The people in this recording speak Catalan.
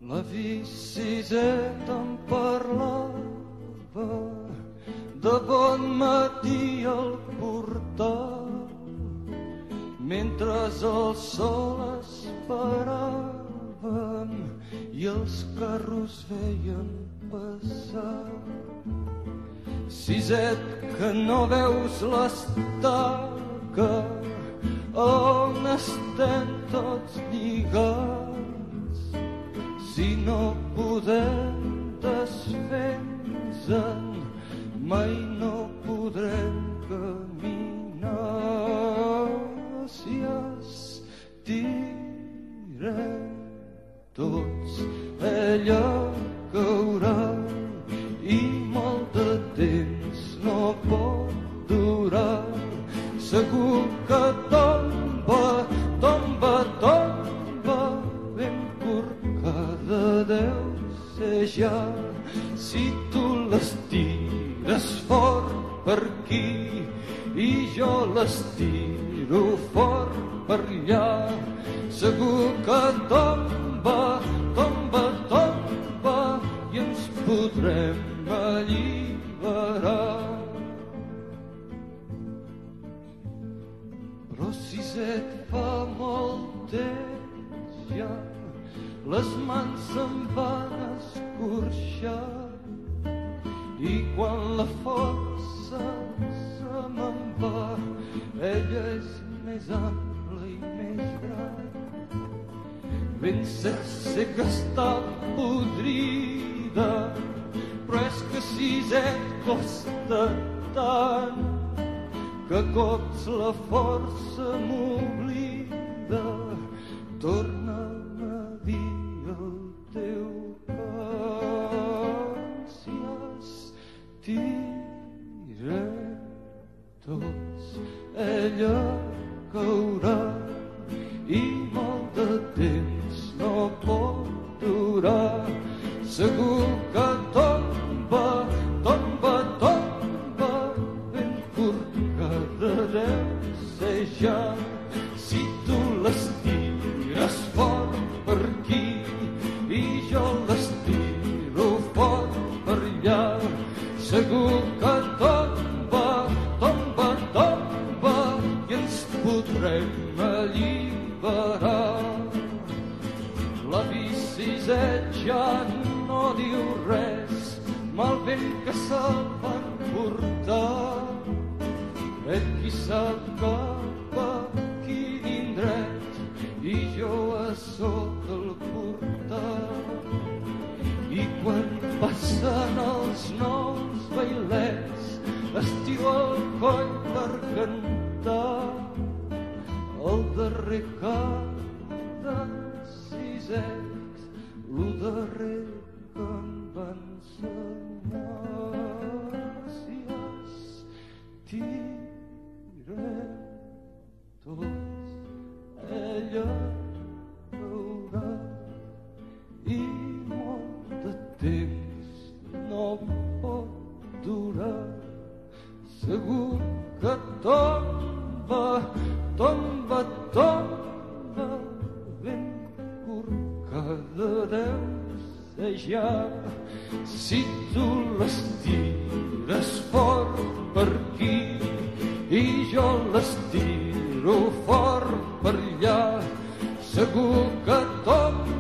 La Viciseta em parlava de bon matí al portal, mentre el sol esperàvem i els carros veien passar. Siset, que no veus l'estaca on estem tots lligats, si no podem desfer-nos-en mai no podrem caminar. Si estirem tots ella caurà i molt de temps no pot durar. Segur que tomba, tomba, tomba, ben corcada deu ser ja. Si tu l'estires fort per aquí i jo l'estiro fort per allà, segur que tomba, tomba, tomba i ens podrem alliberar. Però Siset, fa molt temps ja les mans se'm van escorxar i quan la força se me'n va, ella és més ampla i més gran. Ben cert sé que està podrida, però és que Siset costa tant que cops la força m'oblida. Torna'm a dir el teu cant. Si estirem tots ella caurà i molt de temps no pot durar. Segur que tomba, tomba, tomba, ben corcada deu ser ja. Si tu l'estires fort per aquí i jo l'estiro fort per allà, segur que tomba, tomba, tomba i ens podrem alliberar. La Vicisset ja no diu res, mal vent que se'l van portar. Ell qui sap cap a quin indret i jo a sota el portal. I quan passen els nous bailets, estiro el coll per cantar el darrer cant d'en Siset, lo darrer que em va ensenyar. Si estirem tots ella caurà i molt de temps no pot durar. Segur que tomba, tomba, tomba, ben corcada deu ser ja. Si tu l'estires fort per aquí i jo l'estiro fort per allà, segur que tomba,